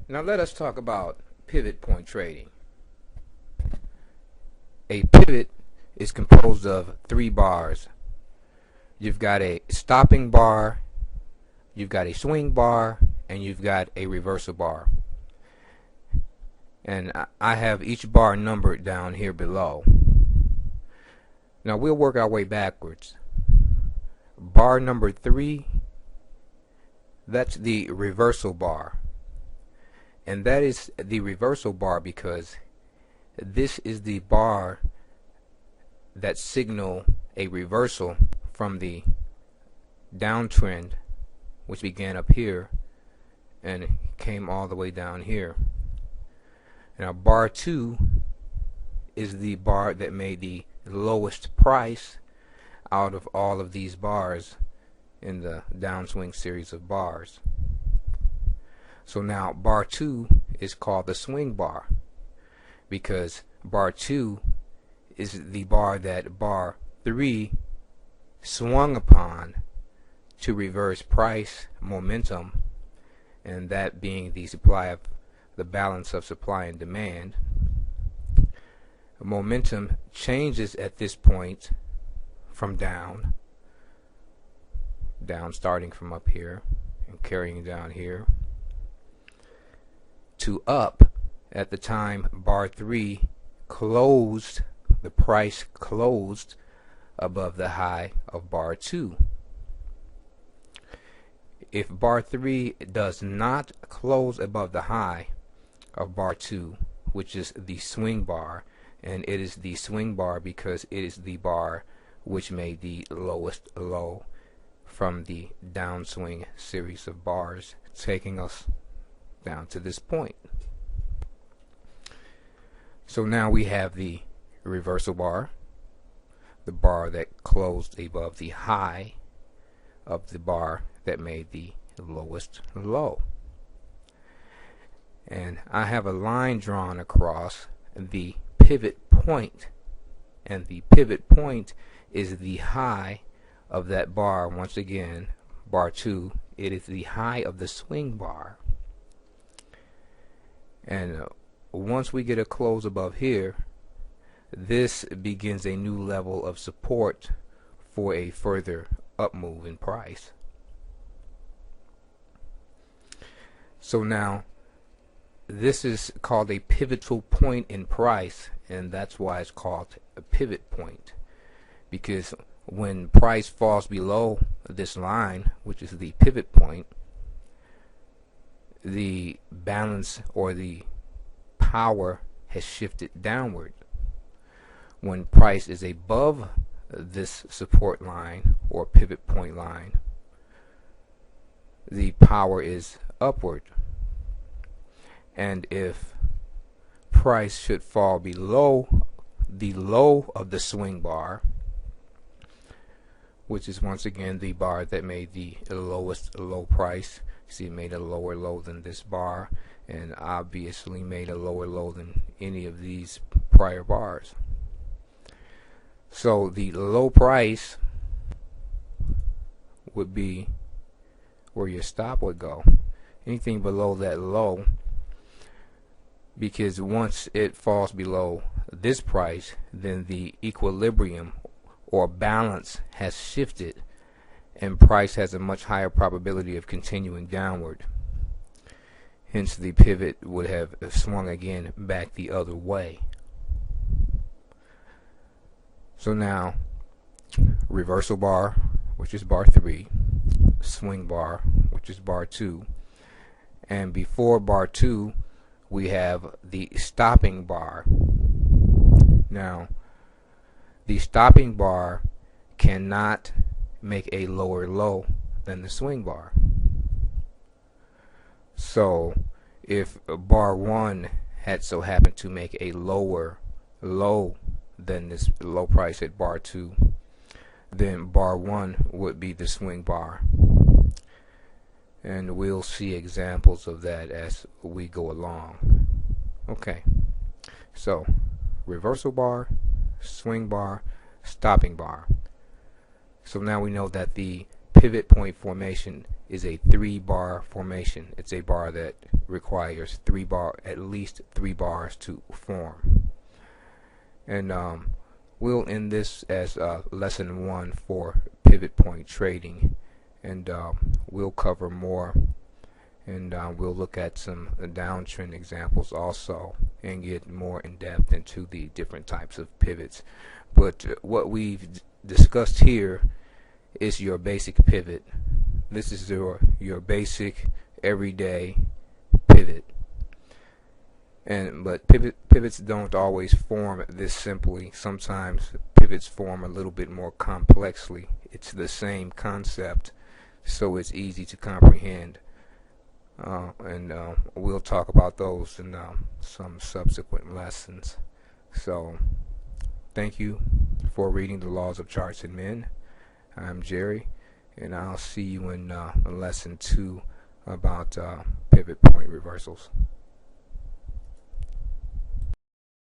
Now let us talk about pivot point trading. A pivot is composed of three bars. You've got a stopping bar, you've got a swing bar, and you've got a reversal bar. And I have each bar numbered down here below. Now we'll work our way backwards. Bar number 3, that's the reversal bar. And that is the reversal bar because this is the bar that signal a reversal from the downtrend, which began up here and came all the way down here. Now bar 2 is the bar that made the lowest price out of all of these bars in the downswing series of bars. So now bar 2 is called the swing bar because bar 2 is the bar that bar 3 swung upon to reverse price momentum, and that being the balance of supply and demand. Momentum changes at this point from down starting from up here and carrying down here, to up at the time bar 3 closed, the price closed above the high of bar 2. If bar 3 does not close above the high of bar 2, which is the swing bar, and it is the swing bar because it is the bar which made the lowest low from the downswing series of bars, taking us down to this point. So now we have the reversal bar, the bar that closed above the high of the bar that made the lowest low. And I have a line drawn across the pivot point, and the pivot point is the high of that bar. Once again, bar 2, it is the high of the swing bar. And once we get a close above here, this begins a new level of support for a further up move in price. So now this is called a pivotal point in price, and that's why it's called a pivot point, because when price falls below this line, which is the pivot point, the balance or the power has shifted downward. When price is above this support line or pivot point line, the power is upward. And if price should fall below the low of the swing bar, which is once again the bar that made the lowest low price, see, it made a lower low than this bar, and obviously made a lower low than any of these prior bars. So the low price would be where your stop would go. Anything below that low, because once it falls below this price, then the equilibrium or balance has shifted, and price has a much higher probability of continuing downward. Hence the pivot would have swung again back the other way. So now reversal bar, which is bar 3, swing bar, which is bar 2, and before bar 2 we have the stopping bar. Now the stopping bar cannot make a lower low than the swing bar. So if bar 1 had so happened to make a lower low than this low price at bar 2, then bar 1 would be the swing bar. And we'll see examples of that as we go along. Okay, so reversal bar, swing bar, stopping bar. So now we know that the pivot point formation is a 3-bar formation. It's a bar that requires at least 3 bars to form. And we'll end this as lesson 1 for pivot point trading, and we'll cover more, and we'll look at some downtrend examples also and get more in depth into the different types of pivots. But what we've discussed here is your basic pivot. This is your basic everyday pivot. But pivots don't always form this simply. Sometimes pivots form a little bit more complexly. It's the same concept, so it's easy to comprehend. And we'll talk about those in some subsequent lessons. So, thank you for reading The Laws of Charts and Men. I'm Jerry, and I'll see you in lesson 2 about pivot point reversals.